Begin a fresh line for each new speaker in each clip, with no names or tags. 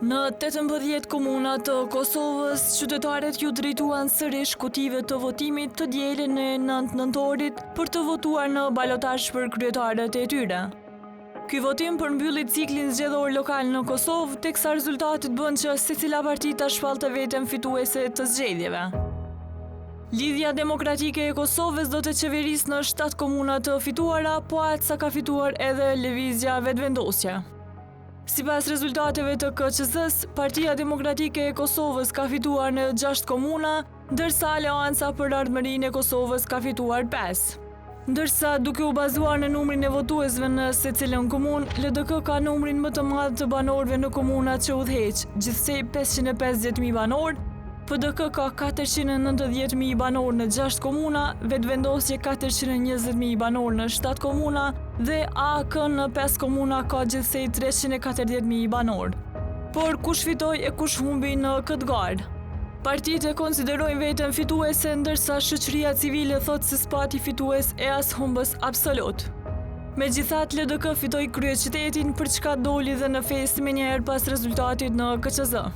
Në 18 komuna të Kosovës, qytetarët ju drejtuan sërish kutive të votimit të dielën e 9 nëntorit për të votuar në balotazh për kryetarët e tyre. Ky votim përmbylli ciklin zgjedhor lokal në Kosovë, teksa rezultatet bën që secila parti ta shpallte veten fituese të zgjedhjeve. Lidhja Demokratike e Kosovës do të qeverisë në 7 komuna të fituara, po aq sa ka fituar edhe Lëvizja Vetvendosje. Sipas rezultateve të KQZ-s, Partia Demokratike e Kosovës ka fituar në 6 komuna, ndërsa Aleanca për Ardhmërinë e Kosovës ka fituar 5. Ndërsa duke u bazuar në numrin e votuesve në secilën komunë, LDK ka numrin më të madh të banorëve në komunat që udhëheq, gjithsej 550.000 banorë. PDK ka 490.000 banorë në 6 komuna, Vetvendosje 420.000 banorë në 7 komuna dhe AK në 5 komuna ka gjithsej 340.000 banorë. Por kush fitoi e kush humbi në këtë garë? Partitë e konsiderojnë veten fituese, ndërsa shoqëria civile thotë se spati fitues e as humbës absolut. Megjithatë, LDK fitoi kryeqytetin, për çka doli dhe në fest menjëherë pas rezultatit në KQZ.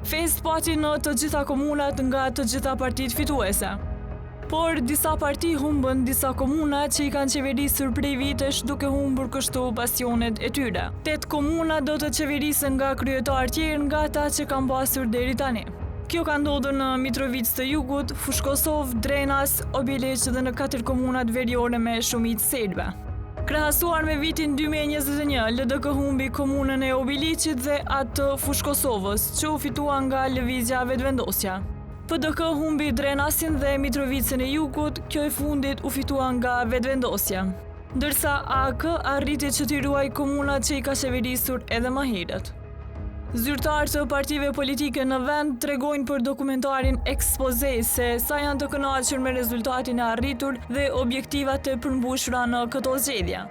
Fest pati në të gjitha komunat nga të gjitha partitë fituese. Por disa parti humbën disa komuna që i kanë qeverisur prej vitesh, duke humbur kështu pasionet e tyre. 8 komuna do të qeverisen nga kryetarë tjerë nga ata që kanë pasur deri tani. Kjo ka ndodhur në Mitrovicë të Jugut, Fushkosov, Drenas, Obiliq dhe në 4 komunat veriore me shumicë serbe. Krahasuar me vitin 2021, LDK humbi komunën e Obiliqit dhe atë të Fushkosovës, që u fituan nga Lëvizja Vetvendosja. PDK humbi Drenasin dhe Mitrovicën e Jugut, kjo e fundit u fituan nga Vetvendosja. Ndërsa AK arriti që t'i ruaj komunat që i ka qeverisur edhe më herët. Zyrtarë të partive politike në vend tregojnë për dokumentarin ekspoze se sa janë të kënaqur me rezultatin e arritur dhe objektivat e përmbushura në këto zgjedhje.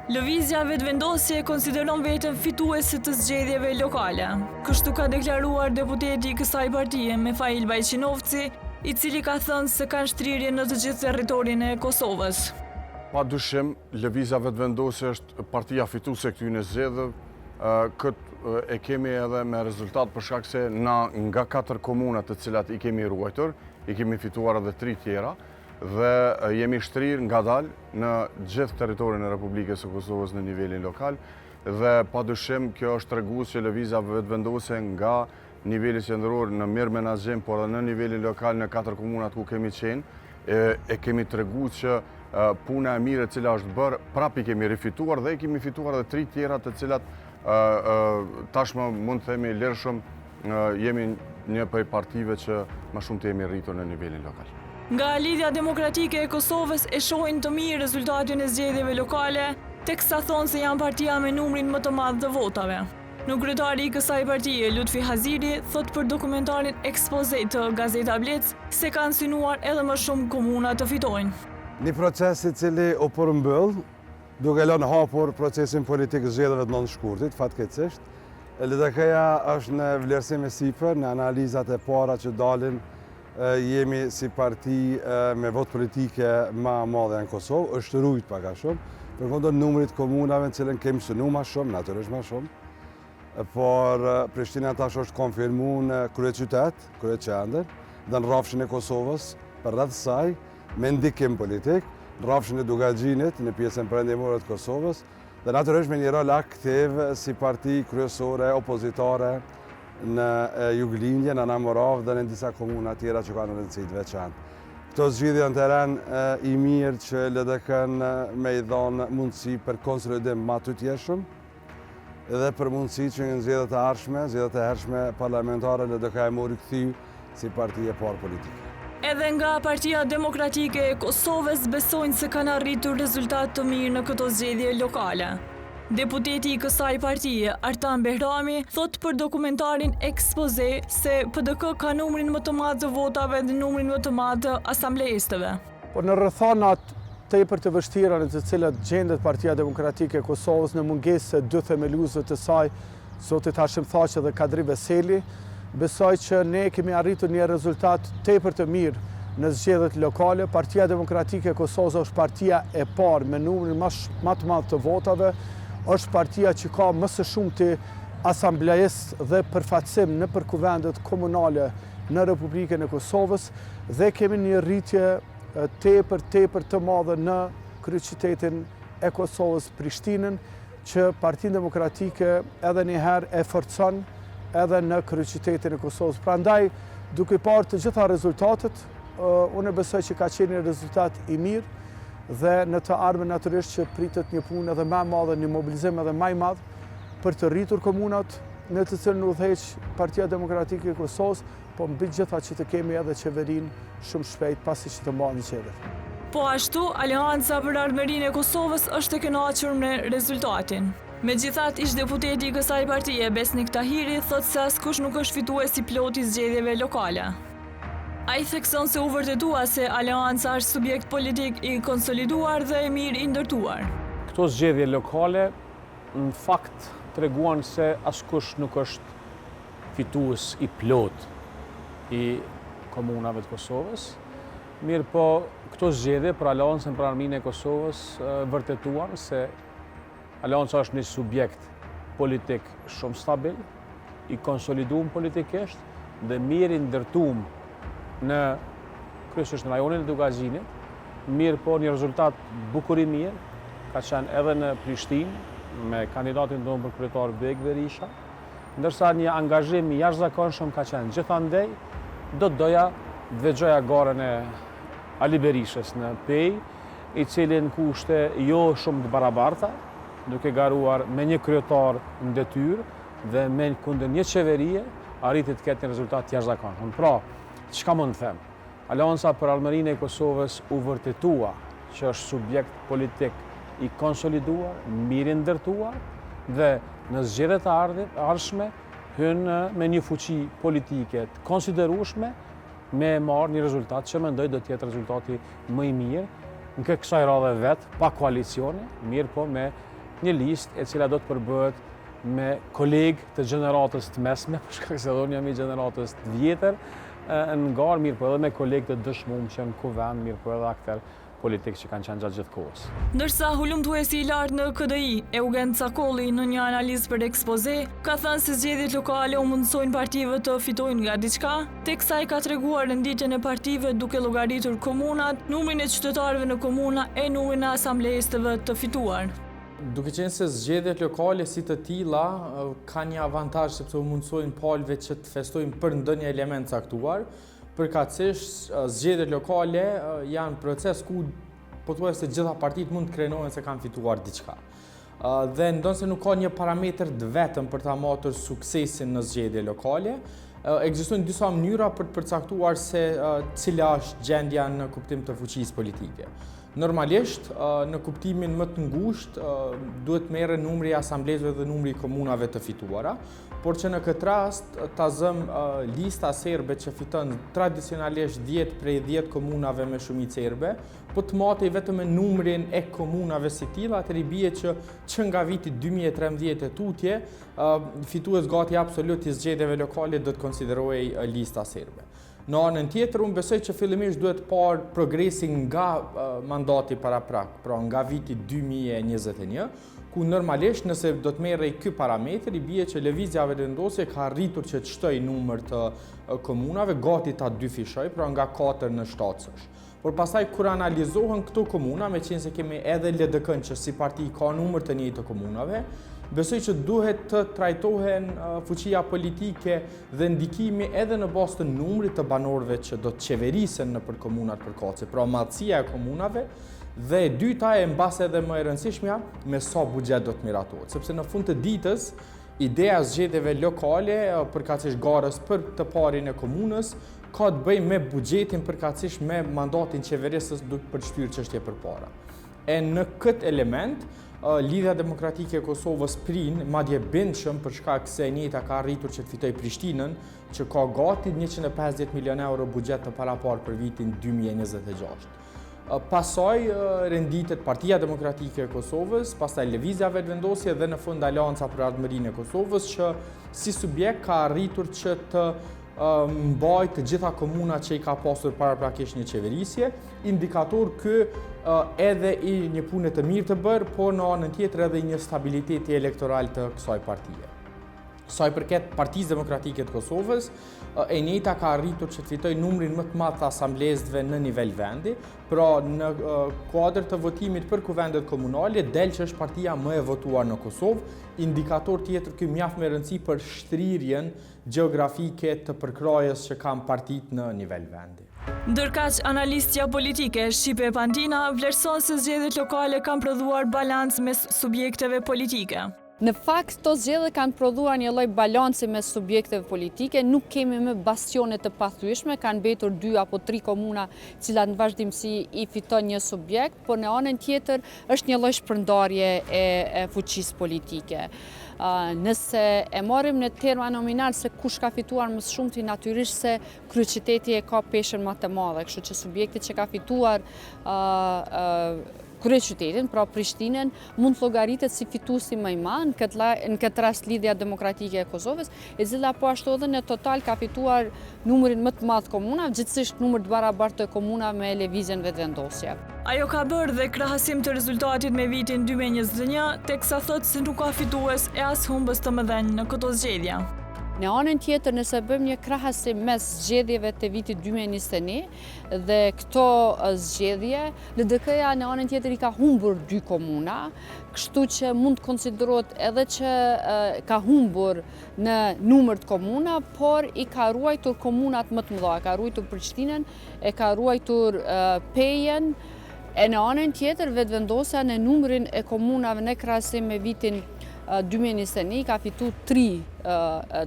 Lëvizja Vetvendosje konsideron veten fituese të zgjedhjeve lokale. Kështu ka deklaruar deputeti i kësaj partie Mefail Bajqinovci, i cili ka thënë se kanë shtrirje në të gjithë territorin e Kosovës.
Padyshim, Lëvizja Vetvendosje është partia fituese këtyre zgjedhjeve. Këtë e kemi edhe me rezultat për shkak se na nga 4 komunat të cilat i kemi ruajtur, i kemi fituar edhe 3 tjera dhe jemi shtrirë ngadalë në gjithë territorin e Republikës së Kosovës në nivelin lokal dhe padyshim kjo është tregues që Lëvizja Vetvendosje nga niveli qendror në mirë menaxhim, por edhe në nivelin lokal në 4 komunat ku kemi qenë, e kemi treguar që puna e mirë e cila është bërë, prapë i kemi rifituar dhe i kemi fituar edhe 3 tjera të cilat tashmë mund të themi lirshëm jemi një prej partive që më shumë të jemi rritur në nivelin lokal.
Nga Lidhja Demokratike e Kosovës e shohin të mirë rezultatin e zgjedhjeve lokale, teksa thonë se janë partia me numrin më të madh të votave. Kryetari i kësaj partie, Lutfi Haziri, thot për dokumentarin ekspoze të Gazeta Blec se kanë synuar edhe më shumë komuna të fitojnë.
Një proces i cili u përmbyll, duke lënë hapur procesin politik zgjedhjeve të nënshkurtit, fatkeqësisht. LDK-ja është në vlerësim e sipër, në analizat e para që dalin, jemi si parti me vot politike më madhe në Kosovë, është rujt pak a shumë, përkundër numrit komunave në cilën kemi synu më shumë, natyrisht më shumë, por Prishtina tash është konfirmuar në kryeqytet, kryeqendër, dhe në rrafshin e Kosovës, për rreth saj, me ndikim politik, në rrafshin e Dugaxhinit, në pjesën perëndimore të Kosovës, dhe natyrisht me një rol aktiv si parti kryesore opozitare në Juglindje, në Namorav dhe në disa komuna tjera që kanë rëndësi të veçantë. Këto zgjidhje në teren i mirë që LDK-n me i dhanë mundësi për konsolidim më të tjeshëm dhe për mundësi që në zgjedhjet e hershme parlamentare LDK e mori kthy si parti e parë politike.
Edhe nga Partia Demokratike e Kosovës besojnë se kanë arritur rezultat të mirë në këto zgjedhje lokale. Deputeti i kësaj partie, Artan Behrami, thot për dokumentarin ekspoze se PDK ka numrin më të madh të votave dhe numrin më të madh të asambleistëve.
Por në rrethonat tepër të vështira në të cilat gjendet Partia Demokratike e Kosovës në mungesë së 2 themeluesve të saj, zotit Hashim Thaqi dhe Kadri Veseli, besoj që ne kemi arritur një rezultat tepër të mirë në zgjedhjet lokale. Partia Demokratike e Kosovës është partia e parë me numrin më të madh të votave, është partia që ka më së shumti asamblejist dhe përfaqësim në kuvendet komunale në Republikën e Kosovës dhe kemi një rritje tepër të madhe në kryeqytetin e Kosovës, Prishtinën, që Partinë Demokratike edhe njëherë e forcon edhe në kryeqytetin e Kosovës. Prandaj, duke parë të gjitha rezultatet, unë besoj që ka qenë një rezultat i mirë dhe në të ardhmen natyrisht që pritet një punë edhe më e madhe, një mobilizim edhe më i madh për të rritur komunat në të cilën udhëheq Partia Demokratike e Kosovës, po mbi gjitha që të kemi edhe qeverinë shumë shpejt pasi që të mbani qever.
Po ashtu, Aleanca për Ardhmërinë e Kosovës është e kënaqur me rezultatin. Megjithatë, ish-deputeti i kësaj partie, Besnik Tahiri, thotë se askush nuk është fitues i plot i zgjedhjeve lokale. Ai thekson se u vërtetua se Aleanca është subjekt politik i konsoliduar dhe i mirë i ndërtuar.
Këto zgjedhje lokale, në fakt, treguan se askush nuk është fitues i plot i komunave të Kosovës. Mirë po, këto zgjedhje për Aleancën për Ardhmërinë e Kosovës vërtetuan se Aleanca është një subjekt politik shumë stabil, i konsoliduar politikisht dhe mirë i ndërtuar në kryesisht në rajonin e Dugazhinit, mirë po një rezultat bukuri mirë, ka qenë edhe në Prishtinë me kandidatin tonë për kryetar Beg Berisha, ndërsa një angazhim i jashtëzakonshëm ka qenë. Gjithandej, do të doja të dëgjoja garën e Ali Berishës në Pej, i cili në kushte jo shumë të barabarta, duke garuar me një kryetar në detyrë dhe me kundër një qeverie, arriti të ketë një rezultat jashtëzakonshëm. Pra, çka mund të them? Aleanca për Ardhmërinë e Kosovës u vërtetua që është subjekt politik i konsoliduar, mirë i ndërtuar dhe në zgjedhjet e ardhshme hyn me një fuqi politike të konsiderueshme me marrë një rezultat që mendoj do të jetë rezultati më i mirë në kësaj radhe vetë, pa koalicione, mirë po me një listë e cila do të përbëhet me kolegë të gjeneratës të mesme, për shkak se unë jam i gjeneratës të vjetër, në garë, mirë po edhe me kolegë të dëshmuar që në kuvend, mirë po edhe akter politikë që kanë qenë gjatë gjithë kohës.
Ndërsa hulumtuesi i lartë në KDI, Eugen Cakolli, në një analizë për ekspoze, ka thënë se zgjedhjet lokale u mundsojnë partive të fitojnë nga diçka, teksa ai ka treguar renditjen e partive duke llogaritur komunat, numrin e qytetarëve në komuna e numrin e asamblejistëve të fituar.
Duke qenë se zgjedhjet lokale si të tilla ka një avantazh sepse u mundsojnë palëve që të festojnë për ndonjë element caktuar, përkatësisht zgjedhjet lokale janë proces ku pothuajse gjitha partitë mund të krenohen se kanë fituar diçka. Dhe ndonse nuk ka një parametër të vetëm për ta matur suksesin në zgjedhje lokale, ekzistojnë disa mënyra për të përcaktuar se cila është gjendja në kuptim të fuqisë politike. Normalisht, në kuptimin më të ngushtë, duhet merret numri i asamblezëve dhe numri i komunave të fituara, por që në këtë rast ta zëm lista serbe që fiton tradicionalisht 10 prej 10 komunave me shumicë serbe, po të matej vetëm me numrin e komunave si tilla, atëherë bie që nga viti 2013 e tutje, fitues gati absolut i zgjedhjeve lokale do të konsiderohej lista serbe. Në anën tjetër, unë besoj që fillimisht duhet parë progresin nga mandati paraprak, pra nga viti 2021, ku normalisht nëse do të merrej ky parametër, i bie që lëvizja vendosje ka arritur që të shtojë numër të komunave, gati ta dyfishoj, pra nga 4 në 7. Por pastaj kur analizohen këto komuna, me qenë se kemi edhe LDK-n që si parti ka numër të njëjtë të komunave, besoj që duhet të trajtohen fuqia politike dhe ndikimi edhe në bazë të numrit të banorëve që do të qeverisen nëpër komunat përkatëse, pra madhësia e komunave, dhe e dyta e mbas edhe më e rëndësishmja, me sa buxhet do të miratohet, sepse në fund të ditës ideja e zgjedhjeve lokale përkatësisht garës për të parin e komunës ka të bëjë me buxhetin përkatësisht me mandatin qeverisës duke përshtyr çështje përpara. E në këtë element Lidhja Demokratike e Kosovës prin, madje bindshëm për shkak se e njëjta ka arritur që të fitojë Prishtinën, që ka gati 150 milion euro buxhet të parapar për vitin 2026. Pastaj renditet Partia Demokratike e Kosovës, pastaj Lëvizja Vetëvendosje dhe në fund Aleanca për Ardhmërinë e Kosovës, që si subjekt ka arritur që të mbajt të gjitha komunat që i ka pasur paraprakisht një qeverisje, indikator ky edhe i një pune të mirë të bërë, por në anën tjetër edhe një stabiliteti elektoral të kësaj partie. Sa i përket Partisë Demokratike të Kosovës, e njëjta ka arritur që të fitojë numrin më të madh të asamblezëve në nivel vendi, pra në kuadër të votimit për kuvendet komunale del që është partia më e votuar në Kosovë, indikator tjetër ky mjaft me rëndësi për shtrirjen gjeografike të përkrajës që kanë partitë në nivel vendi.
Ndërkaq, analistja politike Shqipe Pandina vlerëson se zgjedhjet lokale kanë prodhuar balans mes subjekteve politike.
Në fakt, këto zgjedhje kanë prodhuar një lloj balanci mes subjekteve politike, nuk kemi më bastione të pathyeshme, kanë mbetur 2 apo 3 komuna, cilat në vazhdimsi i fiton një subjekt, por në anën tjetër është një lloj shpërndarje e fuqisë politike. Nëse e marrim në terma nominal se kush ka fituar më shumë, natyrisht se kryeqyteti e ka peshën më të madhe, kështu që subjekti që ka fituar kryeqytetin, pra Prishtinën, mund të llogaritet si fituesi më i madh, në këtë rast Lidhja Demokratike e Kosovës, e cila po ashtu edhe në total ka fituar numrin më të madh komunave, gjithsesi numër të barabartë të komunave me lëvizjen vetvendosje.
Ajo ka bërë dhe krahasim të rezultatit me vitin 2021, teksa thotë se nuk ka fitues e as humbës të mëdhenj në këto zgjedhje.
Në anën tjetër, nëse bëjmë një krahasim mes zgjedhjeve të vitit 2021 dhe këto zgjedhje, LDK-ja në anën tjetër i ka humbur 2 komuna, kështu që mund të konsiderohet edhe që ka humbur në numër të komuna, por i ka ruajtur komunat më të mëdha, ka ruajtur Prishtinën, e ka ruajtur Pejen, e në anën tjetër vetvendosja në numrin e komunave në krahasim me vitin 2021 ka fitu 3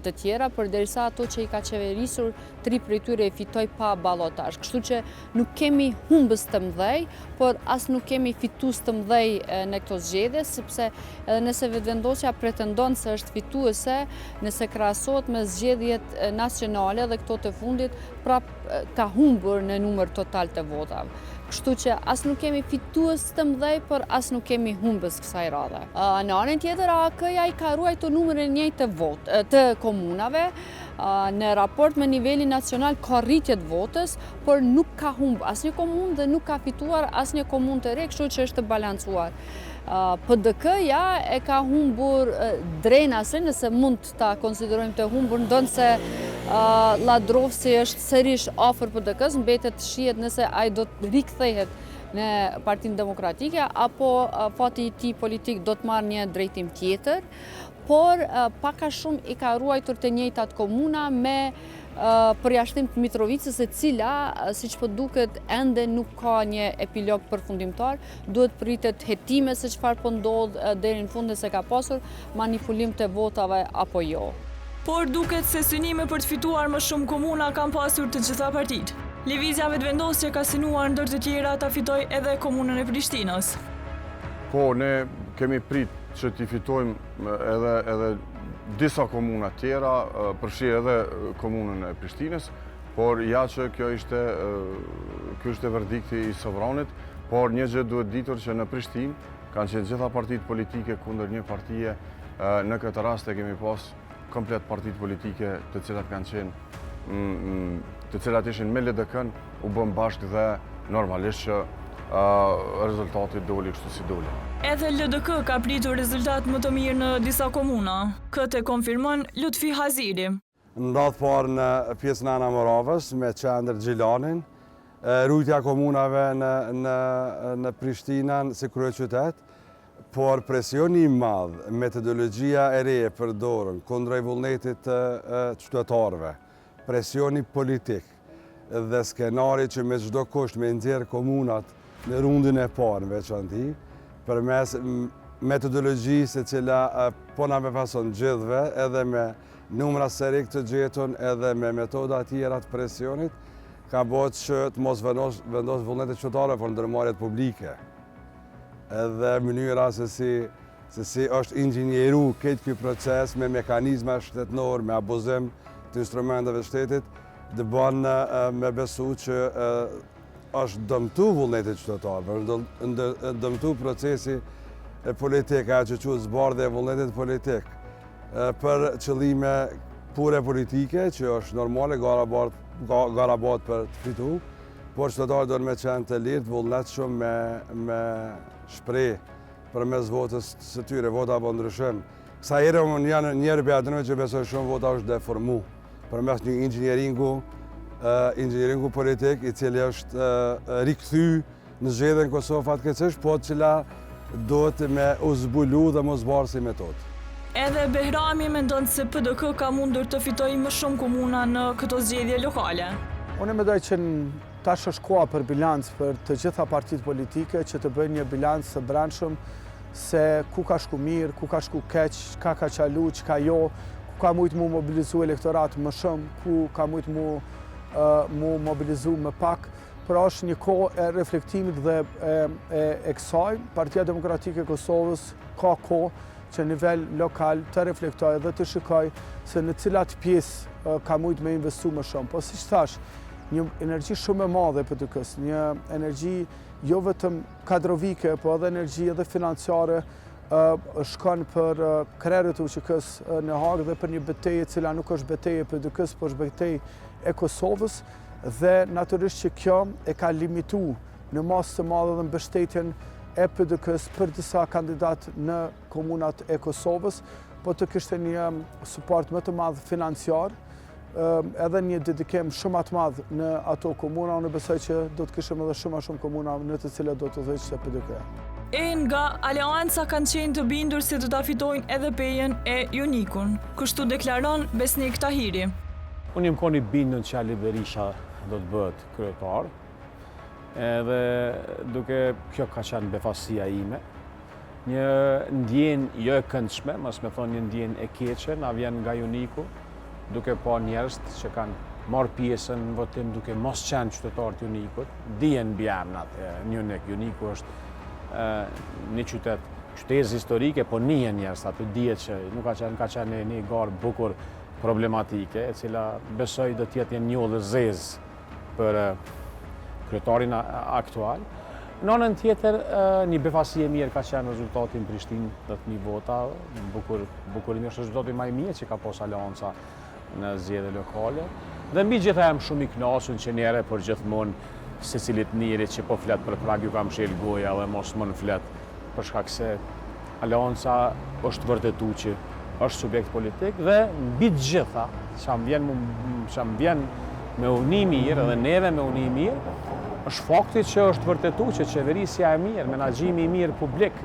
të tjera, përderisa ato që i ka qeverisur 3 prej tyre e fitoi pa ballotazh. Kështu që nuk kemi humbës të mëdhej, por as nuk kemi fitues të mëdhej në këto zgjedhje, sepse edhe nëse vetvendosja pretendon se është fituese, nëse krahasohet me zgjedhjet nacionale dhe këto të fundit, prap ka humbur në numër total të votave. Kështu që as nuk kemi fitues të mëdhej, por as nuk kemi humbës kësaj radhe. Në anën tjetër, AK-ja i ka ruajtur numrin e njëjtë të komunave. Në raport me nivelin nacional ka rritje të votës, por nuk ka humbë asnjë komunë dhe nuk ka fituar asnjë komunë të re, kështu që është balancuar. PDK-ja e ka humbur drenase, nëse mund ta konsiderojmë të humbur, ndonse Ladrovci është sërish afër PDK-s, mbetet të shihet nëse ai do të rikthehet në Partinë Demokratike apo fati i tij politik do të marrë një drejtim tjetër, por pak a shumë i ka ruajtur të njëjtat komuna me përjashtim të Mitrovicës, e cila, siç po duket, ende nuk ka një epilog përfundimtar, duhet pritet hetime se çfarë po ndodh deri në fund, se ka pasur manipulim të votave apo jo.
Por duket se synime për të fituar më shumë komuna kanë pasur të gjitha partitë. Lëvizja vetvendosje ka synuar ndër të tjera ta fitojë edhe komunën e Prishtinës.
Po, ne kemi prit që t'i fitojmë edhe disa komuna tjera, përfshi edhe komunën e Prishtinës, por ja që kjo ishte verdikti i sovranit, por një gjë duhet ditur që në Prishtinë kanë qenë gjitha partitë politike kundër një partije, në këtë rast e kemi pas komplet partitë politike të cilat kanë qenë, të cilat ishin me LDK-n, u bën bashkë dhe normalisht që rezultati doli kështu si doli.
Edhe LDK ka pritur rezultat më të mirë në disa komuna. Këtë e konfirmon Lutfi Haziri.
Në radhë parë në pjesën Ana Moravës me qendër Gjilanin, rujtja komunave në Prishtinën si kryeqytet, por presioni i madh, metodologjia e re e përdorën kundër vullnetit të qytetarëve, presioni politik dhe skenari që me çdo kusht me nxjerr komunat në rundin e parë në veçanti, përmes metodologjisë e cila po na befason gjithëve, edhe me numra serik të gjetur, edhe me metoda tjera të presionit, ka bërë që të mos vendos vullnetet qytetarëve për ndërmarrjet publike. Edhe mënyra se si është inxhinieru këtë ky proces me mekanizma shtetënor, me abuzim të instrumenteve të shtetit, dhe bën me besu që është dëmtu vullnetit qytetarëve, është dëmtu procesi politik, ajo që quhet zbardhja e vullnetit politik, për qëllime pure politike, që është normale, garabat për të fitu, por qytetarët do me qenë të lirë, të vullnetshëm me shpreh përmes votës së tyre, vota apo ndryshim, Kësa ere unë janë njerë për atënëve që besoj shumë vota është deformu përmes një inxhinieringu politik i cili është rikthy në zgjedhjen Kosovë fatkeqësisht, po cila duhet me u zbulu dhe mos barë si metodë.
Edhe Behrami mendon se PDK ka mundur të fitojë më shumë komuna në këto zgjedhje lokale.
Unë mendoj që tash është koha për bilanc për të gjitha partitë politike që të bëjnë një bilanc të brendshëm se ku ka shku mirë, ku ka shku keq, ka qalu, ka jo, ku ka mujtë mu mobilizu elektorat më shumë, ku ka mujtë mu mobilizu më pak. Pra është një kohë e reflektimit dhe e kësaj. Partia Demokratike e Kosovës ka kohë që në nivel lokal të reflektoj dhe të shikoj se në cilat pjesë ka mujtë me investu më shumë. Po si që thash, një energji shumë e madhe për të kësë, një energji jo vetëm kadrovike, po edhe energji edhe financiare shkon për krerët u QK-s në Hagë dhe për një betejë cila nuk është betejë për PDK-s, po është betejë e Kosovës dhe natyrisht që kjo e ka limitu në masë të madhe dhe mbështetjen e PDK-s për disa kandidat në komunat e Kosovës, po të kishte një suport më të madh financiar, edhe një dedikim shumë atë madh në ato komuna, unë besoj që do të kishim edhe shumë komuna në të cilat do të dhëqë PDK.
Nga Aleanca kanë qenë të bindur se do ta fitojnë edhe pejen e Junikun, kështu deklaron Besnik Tahiri.
Unë jam koni bindën që Ali Berisha do të bëhet kryetar, edhe duke kjo ka qenë befasia ime. Një ndjen jo e këndshme, mos me thonë një ndjen e keqe, na vjen nga Juniku, duke pa njerëz që kanë marrë pjesën në votim duke mos qenë qytetarët Junikut, dijen mbi emrat e Junik. Juniku është një qytet historike, po njihen njerëz aty, dihet që nuk ka qenë një garë bukur problematike, e cila besoj do të jetë një njollë zezë për kryetarin aktual. Në anën tjetër, një befasi e mirë ka qenë rezultati në Prishtinë, 10.000 vota, bukurim është rezultati më i mirë që ka pas Aleanca në zgjedhje lokale. Dhe mbi gjitha jam shumë i kënaqur që njëherë për gjithmonë secilit njeri që po flet për prag ju kam shel goja dhe mos më në flet, për shkak se Aleanca është vërtetu që është subjekt politik dhe mbi gjitha që më vjen me uni mirë dhe neve me uni mirë, është fakti që është vërtetu që qeverisja e mirë, menaxhimi i mirë publik,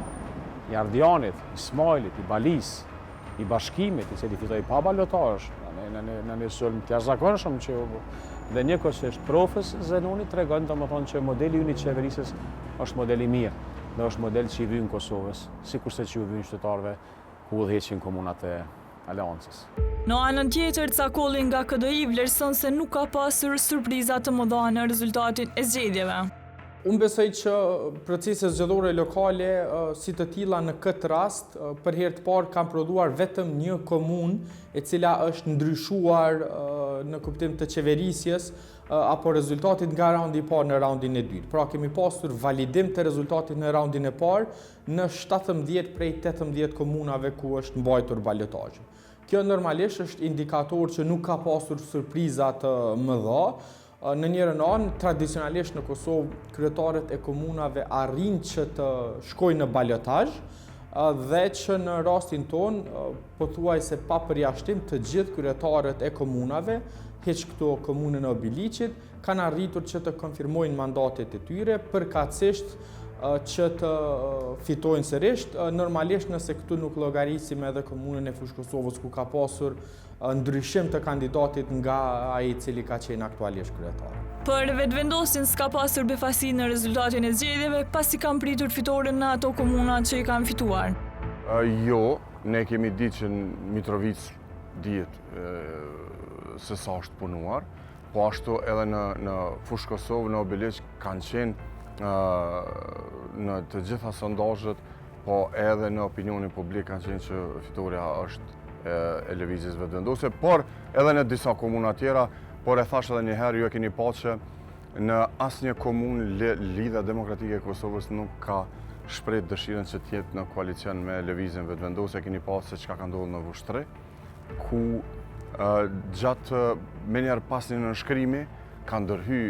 i Ardianit, i Smajlit, i Balis, i Bashkimit, i cili fitoi pa balotash, në një sulm të jashtëzakonshëm që dhe njëkohësisht profes Zenoni tregon domethënë që modeli i qeverisjes është model i mirë dhe është model që i vjen Kosovës, sikurse që i vjen qytetarëve ku udhëheqin komunat e Aleancës.
Në anën tjetër, Cakolli nga KDI vlerëson se nuk ka pasur surpriza të mëdha në rezultatin e zgjedhjeve.
Unë besoj që proceset zgjedhore lokale si të tilla në këtë rast për herë të parë kanë prodhuar vetëm një komunë e cila është ndryshuar në kuptim të qeverisjes apo rezultatit nga raundi i parë në raundin e dytë. Pra kemi pasur validim të rezultatit në raundin e parë në 17 prej 18 komunave ku është mbajtur balotazhi. Kjo normalisht është indikator që nuk ka pasur surpriza të mëdha. Në njërën anë, tradicionalisht në Kosovë, kryetarët e komunave arrin që të shkojnë në balotazh dhe që në rastin tonë, pothuajse pa përjashtim të gjithë kryetarët e komunave, heq këto komunën e Obiliqit, kanë arritur që të konfirmojnë mandatet e tyre, përkatësisht që të fitojnë sërisht. Normalisht nëse këtu nuk llogarisim edhe komunën e Fushë Kosovës ku ka pasur ndryshim të kandidatit nga ai i cili ka qenë aktualisht kryetar.
Për vetvendosin s'ka pasur befasi në rezultatin e zgjedhjeve pasi kanë pritur fitoren në ato komuna që i kanë fituar.
Jo, ne kemi ditë që në Mitrovic dihet se sa është punuar, po ashtu edhe në Fushë Kosovë, në Obiliq kanë qenë në të gjitha sondazhet, po edhe në opinionin publik kanë qenë që fitoria është e lëvizjes vetvendose, por edhe në disa komuna tjera, por e thash edhe një herë, ju e keni pa që në asnjë komunë Lidhja Demokratike e Kosovës nuk ka shpreh dëshirën që të jetë në koalicion me lëvizjen vetvendose. Keni pa se çka ka ndodhur në Vushtrri, ku gjatë menjëherë pas një nënshkrimi ka ndërhy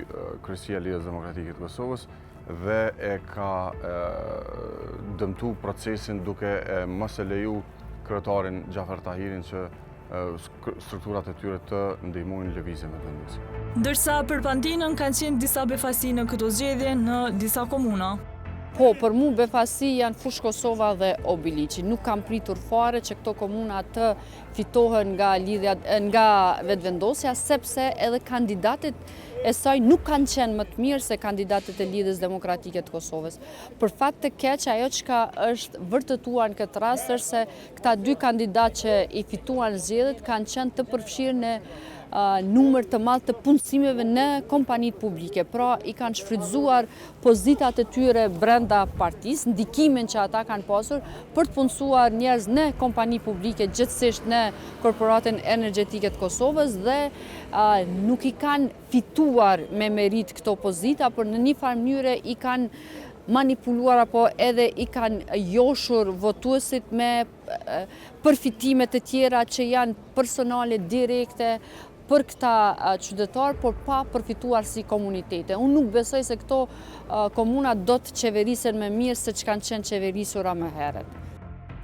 kryesia e Lidhjes Demokratike të Kosovës dhe e ka dëmtu procesin duke mos e leju kryetarin Gjafer Tahirin që strukturat e tyre të ndihmojnë lëvizjen e vendosjes.
Ndërsa për Pandinën kanë qenë disa befasi në këto zgjedhje në disa komuna.
Po, për mu befasi janë Fushë Kosova dhe Obiliqi. Nuk kam pritur fare që këto komuna të fitohen nga vetëvendosja, sepse edhe kandidatet e saj nuk kanë qenë më të mirë se kandidatet e Lidhjes Demokratike të Kosovës. Për fakt të keq, ajo që është vërtetuar në këtë rast është se këta dy kandidat që i fituan zgjedhjet kanë qenë të përfshirë në numër të madh të punësimeve në kompanitë publike. Pra, i kanë shfrytzuar pozitat e tyre brenda partisë, ndikimin që ata kanë pasur për të punësuar njerëz në kompani publike, gjithsesi në Korporatën Energjetike të Kosovës dhe nuk i kanë fituar me merit këto pozita, por në një farë mënyrë i kanë manipuluar apo edhe i kanë joshur votuesit me përfitimet e tjera që janë personale direkte për këta qytetarë, por pa përfituar si komunitete. Unë nuk besoj se këto komuna do të qeverisen me mirë se që kanë qenë qeverisura më herët.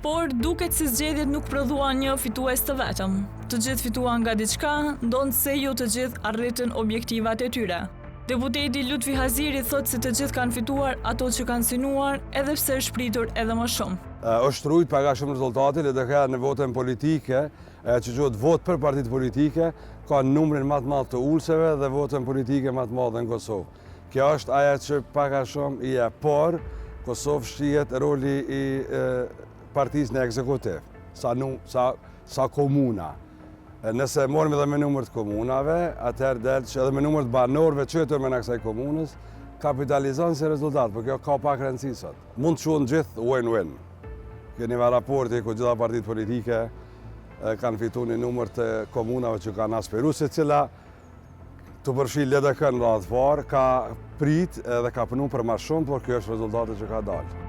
Por duket se zgjedhjet nuk prodhuan një fitues të vetëm. Të gjithë fituan nga diçka, ndonë se jo të gjithë arritën objektivat e tyre. Deputeti Lutfi Haziri thot se të gjithë kanë fituar ato që kanë synuar, edhe pse është pritur edhe më shumë.
është rrujt paga shumë rezultatit, edhe ka në votën politike, që gjohet vot për partit politike, ka numrin më të madh të ulseve dhe votën politike më të madhe në Kosovë. Kjo është aja që paga shumë i e por, Kosovë shqihet roli i partisë në ekzekutiv, sa komuna. Nëse morim edhe me numër të komunave, atëherë delë që edhe me numër të banorëve qytetër me në kësaj komunës, kapitalizon si rezultat, për kjo ka pak rëndësi sot. Mund të quhen gjithë win-win. Keni me raporti ku gjitha partitë politike kanë fitu një numër të komunave që kanë aspiru, se cila të përfshi LDK në radhë parë, ka prit edhe ka punu për ma shumë, por kjo është rezultate që ka dalë.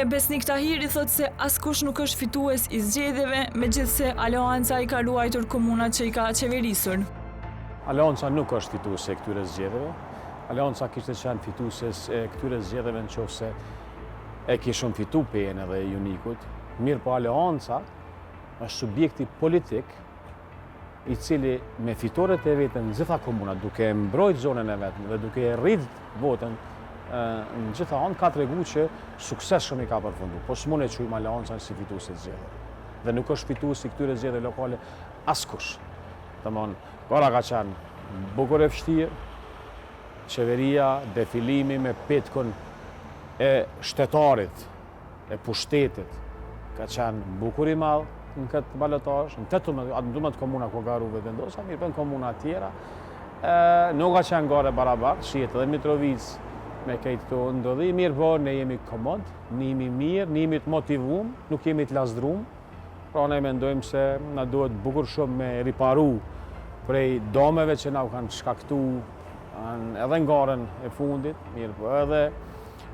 Besnik Tahiri thot se askush nuk është fitues i zgjedhjeve, megjithse Aleanca i ka ruajtur komunat që i ka qeverisur.
Aleanca nuk është fituese e këtyre zgjedhjeve. Aleanca kishte qenë fituese e këtyre zgjedhjeve nëse e kishën fitu PN edhe Junikut. Mirë po Aleanca është subjekti politik i cili me fitoret e vetën në gjitha komunat, duke mbrojt zonën e vetën dhe duke rrit votën në gjitha anë, ka të regu që sukses shumë i ka përfundu. Po s'mon e qujmë Aleancën si fitues i zgjedhjeve. Dhe nuk është fitues i këtyre zgjedhjeve lokale askush. Domthon, gara ka qenë bukur e vështirë, qeveria, defilimi me petkun e shtetarit, e pushtetit, ka qenë bukur i madh në këtë balotazh, në 18 komuna ku ka rruve vendosa, mirë për në komuna tjera, nuk ka qenë gare barabartë, shihet edhe Mitrovic me këtë të ndodhi, mirë po, ne jemi komod, ne jemi mirë, ne jemi të motivum, nuk jemi të lasdrum, pra ne mendojmë se na duhet bukur shumë me riparu prej domeve që na u kanë shkaktu edhe në garën e fundit, mirë po, edhe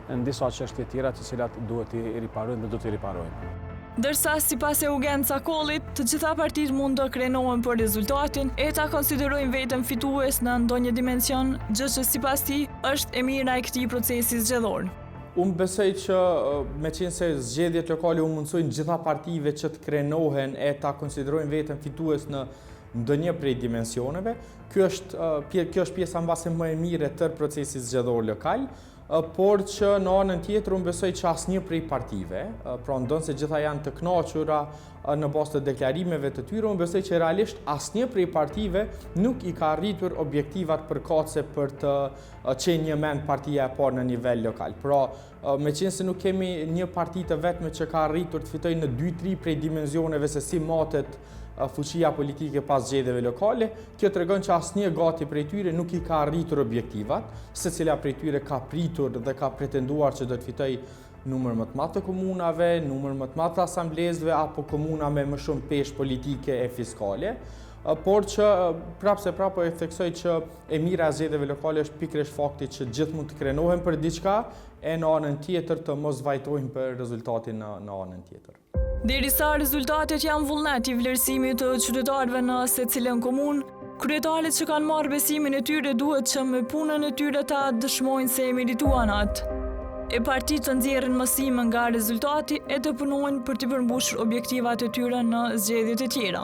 në disa çështje tjera të cilat duhet i riparojnë dhe do t'i riparojnë.
Ndërsa sipas Eugen Cakollit, të gjitha partitë mund të krenohen për rezultatin, e ta konsiderojnë vetëm fitues në ndonjë dimension, gjë që sipas tij është e mira e këtij procesi zgjedhor.
Unë besoj që me qenë se zgjedhjet lokale u mundsojnë gjitha partive që të krenohen e ta konsiderojnë vetëm fitues në ndonjë prej dimensioneve, kjo është pjesa mbase më e mirë e tërë procesit zgjedhor lokal. Por që në anën tjetër unë besoj që asnjë prej partive, pra ndonë se gjitha janë të kënaqura në bazë të deklarimeve të tyre, unë besoj që realisht asnjë prej partive nuk i ka arritur objektivat përkatëse për të qenë një mend partia e parë në nivel lokal. Pra, me qenë se nuk kemi një parti të vetme që ka arritur të fitojë në 2-3 prej dimensioneve se si matet fuqia politike pas zgjedhjeve lokale, kjo tregon që asnjë gati prej tyre nuk i ka arritur objektivat, secila prej tyre ka pritur dhe ka pretenduar që do të fitojë numër më të madh të komunave, numër më të madh të asamblezëve apo komuna me më shumë peshë politike e fiskale, por që prapë e theksoj që e mira e zgjedhjeve lokale është pikërisht fakti që gjithë mund të krenohen për diçka e në anën tjetër të mos vajtojnë për rezultatin në anën tjetër.
Derisa rezultatet janë vullnet i vlerësimit të qytetarëve në secilën komunë, kryetarët që kanë marrë besimin e tyre duhet që me punën e tyre ta dëshmojnë se e merituan atë. e partitë të nxjerrin mësim nga rezultati e të punojnë për të përmbushur objektivat e tyre në zgjedhjet e tjera.